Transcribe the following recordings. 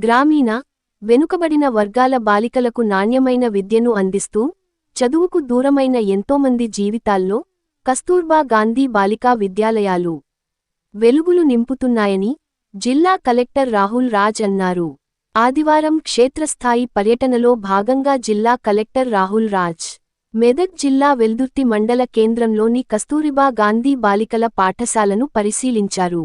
గ్రామీణ, వెనుకబడిన వర్గాల బాలికలకు నాణ్యమైన విద్యను అందిస్తూ, చదువుకు దూరమైన ఎంతోమంది జీవితాల్లో కస్తూర్బా గాంధీ బాలికా విద్యాలయాలు వెలుగులు నింపుతున్నాయని జిల్లా కలెక్టర్ రాహుల్ రాజ్ అన్నారు. ఆదివారం క్షేత్రస్థాయి పర్యటనలో భాగంగా జిల్లా కలెక్టర్ రాహుల్ రాజ్ మెదక్ జిల్లా వెల్దుర్తి మండల కేంద్రంలోని కస్తూరిబా గాంధీ బాలికల పాఠశాలను పరిశీలించారు.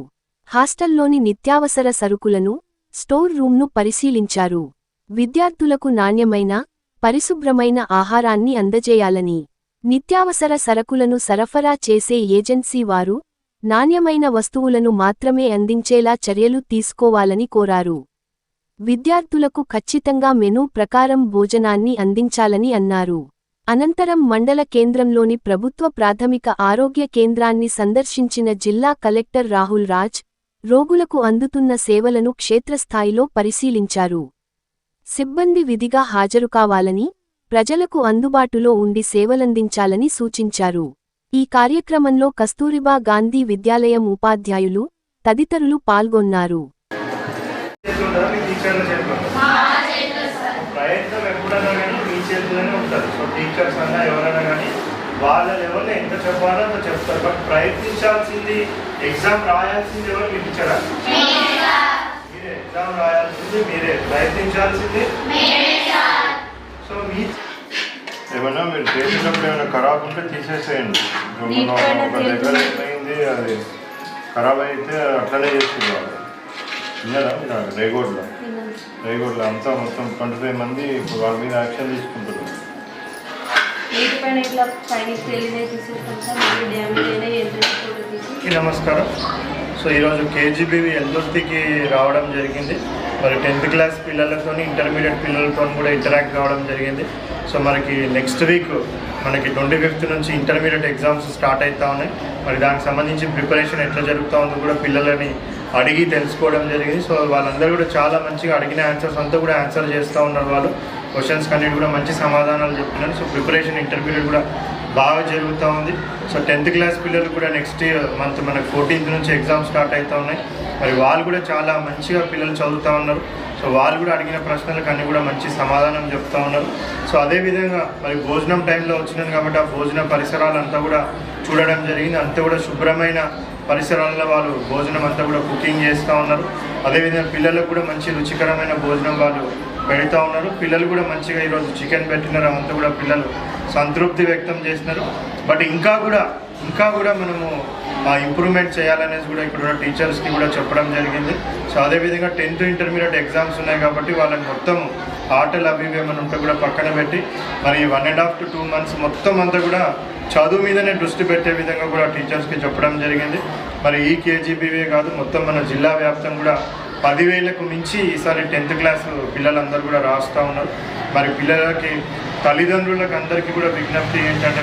హాస్టల్లోని నిత్యావసర సరుకులను, స్టోర్ రూమ్ను పరిశీలించారు. విద్యార్థులకు నాణ్యమైన, పరిశుభ్రమైన ఆహారాన్ని అందజేయాలని, నిత్యావసర సరకులను సరఫరా చేసే ఏజెన్సీ వారు నాణ్యమైన వస్తువులను మాత్రమే అందించేలా చర్యలు తీసుకోవాలని కోరారు. విద్యార్థులకు ఖచ్చితంగా మెనూ ప్రకారం భోజనాన్ని అందించాలని అన్నారు. అనంతరం మండల కేంద్రంలోని ప్రభుత్వ ప్రాథమిక ఆరోగ్య కేంద్రాన్ని సందర్శించిన జిల్లా కలెక్టర్ రాహుల్ రాజ్, రోగులకు అందుతున్న సేవలను క్షేత్రస్థాయిలో పరిశీలించారు. సిబ్బంది విధిగా హాజరుకావాలని, ప్రజలకు అందుబాటులో ఉండి సేవలందించాలని సూచించారు. ఈ కార్యక్రమంలో కస్తూరిబా గాంధీ విద్యాలయం ఉపాధ్యాయులు, తదితరులు పాల్గొన్నారు. వాళ్ళ లెవెల్లో ఎంత చెప్పాలో అంత చెప్తారు. బట్ ప్రయత్నించాల్సింది, ఎగ్జామ్ రాయాల్సింది ఎవరు? మీకు ఇచ్చారా? మీరే ఎగ్జామ్ రాయాల్సింది, మీరే ప్రయత్నించాల్సింది. సో మీ ఏమన్నా మీరు చేసినప్పుడు ఏమైనా ఖరాబ్ ఉంటే తీసేసేయండి. ఒక దగ్గర ఏమైంది, అది ఖరాబ్ అయితే అట్లనే చేస్తున్నారు. విన్నారా మీరు? రేగోడ్లో అంతా మొత్తం 25 మంది ఇప్పుడు వాళ్ళ మీద యాక్షన్ తీసుకుంటున్నారు. నమస్కారం. సో ఈరోజు కేజీబీవి వెల్దుర్తికి రావడం జరిగింది. మరి 10th క్లాస్ పిల్లలతో, ఇంటర్మీడియట్ పిల్లలతో కూడా ఇంటరాక్ట్ కావడం జరిగింది. సో మనకి నెక్స్ట్ వీక్ మనకి 25th నుంచి ఇంటర్మీడియట్ ఎగ్జామ్స్ స్టార్ట్ అవుతూ ఉన్నాయి. మరి దానికి సంబంధించి ప్రిపరేషన్ ఎట్లా జరుగుతూ ఉందో కూడా పిల్లలని అడిగి తెలుసుకోవడం జరిగింది. సో వాళ్ళందరూ కూడా చాలా మంచిగా అడిగిన ఆన్సర్స్ అంతా కూడా ఆన్సర్ చేస్తూ ఉన్నారు. వాళ్ళు క్వశ్చన్స్ కన్నిటి కూడా మంచి సమాధానాలు చెప్తున్నారు. సో ప్రిపరేషన్ ఇంటర్మీడియట్ కూడా బాగా జరుగుతూ ఉంది. సో 10th క్లాస్ పిల్లలు కూడా నెక్స్ట్ మంత్ మనకు 14th నుంచి ఎగ్జామ్ స్టార్ట్ అవుతూ ఉన్నాయి. మరి వాళ్ళు కూడా చాలా మంచిగా పిల్లలు చదువుతూ ఉన్నారు. సో వాళ్ళు కూడా అడిగిన ప్రశ్నలకు అన్నీ కూడా మంచి సమాధానం చెప్తూ ఉన్నారు. సో అదేవిధంగా మరి భోజనం టైంలో వచ్చినాను కాబట్టి ఆ భోజన పరిసరాలంతా కూడా చూడడం జరిగింది. అంతా కూడా శుభ్రమైన పరిసరాల్లో వాళ్ళు భోజనం అంతా కూడా కుకింగ్ చేస్తూ ఉన్నారు. అదేవిధంగా పిల్లలకు కూడా మంచి రుచికరమైన భోజనం వాళ్ళు పెడతా ఉన్నారు. పిల్లలు కూడా మంచిగా ఈరోజు చికెన్ పెట్టినారు. అంతా కూడా పిల్లలు సంతృప్తి వ్యక్తం చేస్తున్నారు. బట్ ఇంకా కూడా మనము ఇంప్రూవ్మెంట్ చేయాలనేసి కూడా ఇక్కడ టీచర్స్కి కూడా చెప్పడం జరిగింది. సో అదేవిధంగా 10th ఇంటర్మీడియట్ ఎగ్జామ్స్ ఉన్నాయి కాబట్టి వాళ్ళకి మొత్తం ఆటలు అవి ఏమైనా ఉంటే కూడా పక్కన పెట్టి మరి 1.5 to 2 months మొత్తం అంతా కూడా చదువు మీదనే దృష్టి పెట్టే విధంగా కూడా టీచర్స్కి చెప్పడం జరిగింది. మరి ఈ కేజీబీవే కాదు, మొత్తం మన జిల్లా వ్యాప్తం కూడా 10,000కు మించి ఈసారి 10th క్లాస్ పిల్లలందరూ కూడా రాస్తూ ఉన్నారు. మరి పిల్లలకి, తల్లిదండ్రులకు అందరికీ కూడా విజ్ఞప్తి ఏంటంటే